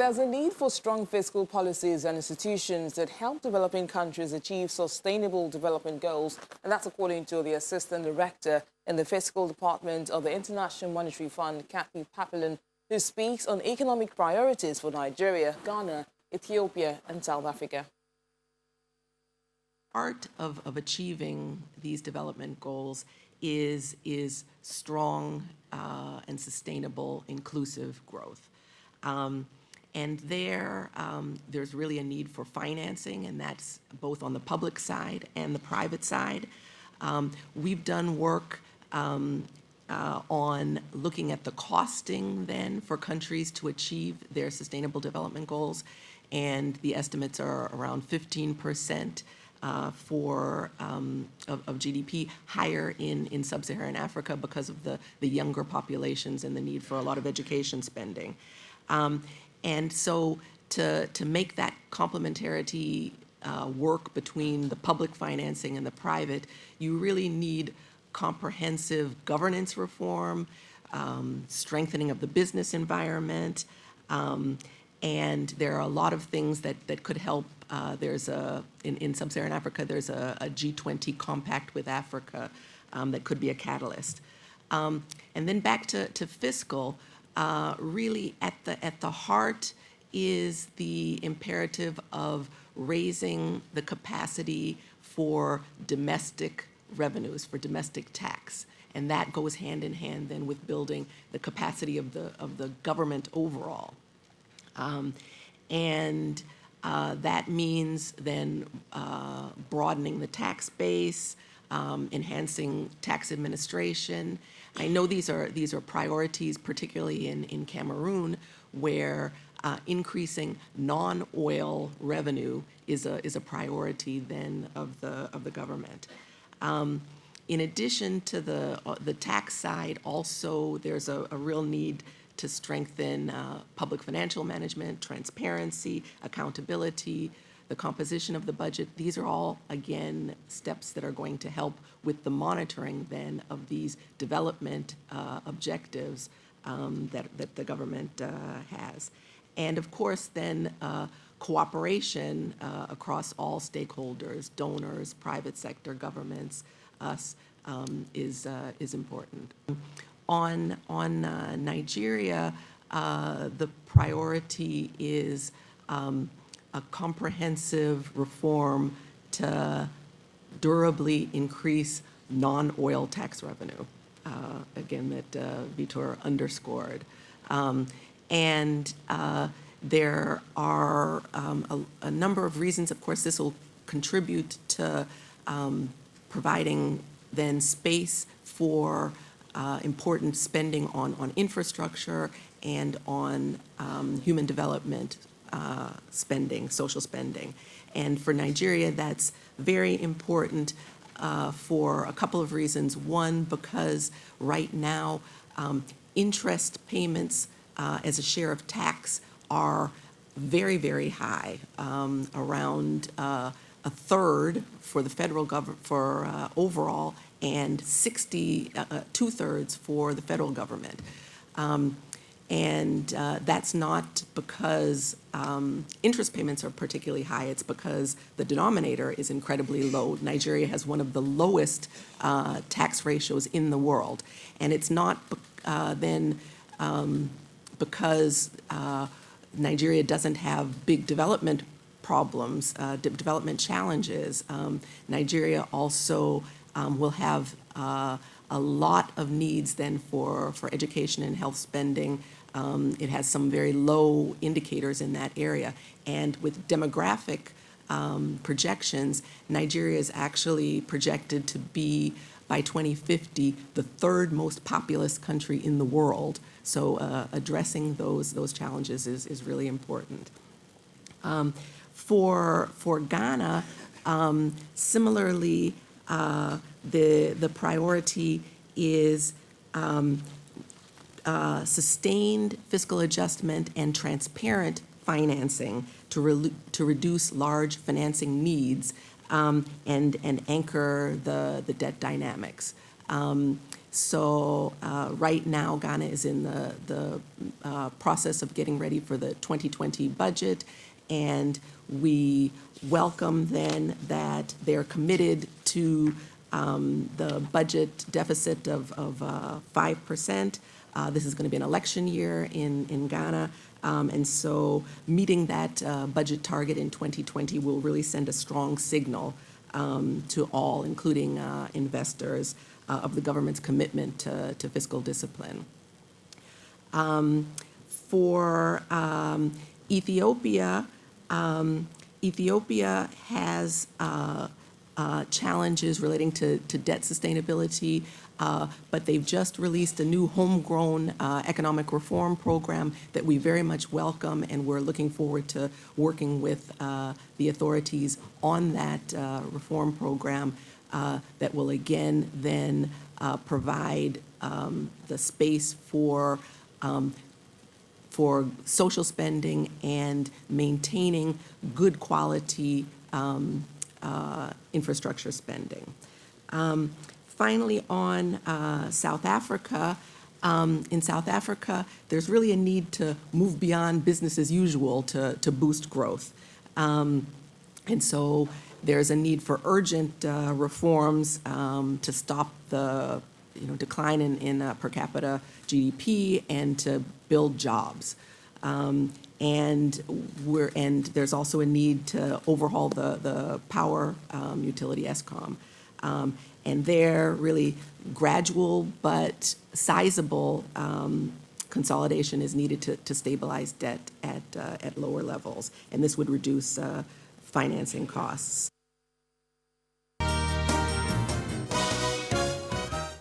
There's a need for strong fiscal policies and institutions that help developing countries achieve sustainable development goals, and that's according to the Assistant Director in the Fiscal Department of the International Monetary Fund, Kathy Papillon, who speaks on economic priorities for Nigeria, Ghana, Ethiopia, and South Africa. Part of achieving these development goals is strong and sustainable, inclusive growth. And there's really a need for financing, and that's both on the public side and the private side. We've done work on looking at the costing then for countries to achieve their sustainable development goals, and the estimates are around 15% of GDP, higher in sub-Saharan Africa because of the younger populations and the need for a lot of education spending. And so to make that complementarity work between the public financing and the private, you really need comprehensive governance reform, strengthening of the business environment, and there are a lot of things that could help. In sub-Saharan Africa, there's a G20 compact with Africa that could be a catalyst. And then back to fiscal, really at the heart is the imperative of raising the capacity for domestic revenues, for domestic tax. And that goes hand in hand then with building the capacity of the government overall. That means then broadening the tax base, enhancing tax administration. I know these are priorities, particularly in Cameroon, where increasing non-oil revenue is a priority then of the government. In addition to the tax side, also there's a real need to strengthen public financial management, transparency, accountability, the composition of the budget. These are all, again, steps that are going to help with the monitoring then of these development objectives that the government has. And of course, then cooperation across all stakeholders, donors, private sector, governments, us, is important. On Nigeria, the priority is a comprehensive reform to durably increase non-oil tax revenue, again, that Vitor underscored. There are a number of reasons. Of course, this will contribute to providing then space for important spending on infrastructure and on human development spending, social spending. And for Nigeria, that's very important for a couple of reasons. One, because right now, interest payments as a share of tax are very, very high, around a third for the federal government for overall, and 2/3 for the federal government. That's not because interest payments are particularly high, it's because the denominator is incredibly low. Nigeria has one of the lowest tax ratios in the world. And it's not because Nigeria doesn't have big development problems, development challenges. Nigeria also will have a lot of needs then for education and health spending. It has some very low indicators in that area. And with demographic projections, Nigeria is actually projected to be, by 2050, the third most populous country in the world. So addressing those challenges is really important. For Ghana, similarly, the priority is sustained fiscal adjustment and transparent financing to reduce large financing needs and anchor the debt dynamics. So right now, Ghana is in the process of getting ready for the 2020 budget, and we welcome then that they're committed to the budget deficit of 5%. This is going to be an election year in Ghana, and so meeting that budget target in 2020 will really send a strong signal to all, including investors, of the government's commitment to fiscal discipline. For Ethiopia, Ethiopia has challenges relating to debt sustainability, but they've just released a new homegrown economic reform program that we very much welcome, and we're looking forward to working with the authorities on that reform program that will again then provide the space for social spending and maintaining good quality infrastructure spending. Finally, on South Africa, in South Africa, there's really a need to move beyond business as usual to boost growth. And so there's a need for urgent reforms to stop the decline in per capita GDP and to build jobs. And there's also a need to overhaul the power utility ESCOM. And there, really gradual but sizable consolidation is needed to stabilize debt at lower levels, and this would reduce financing costs.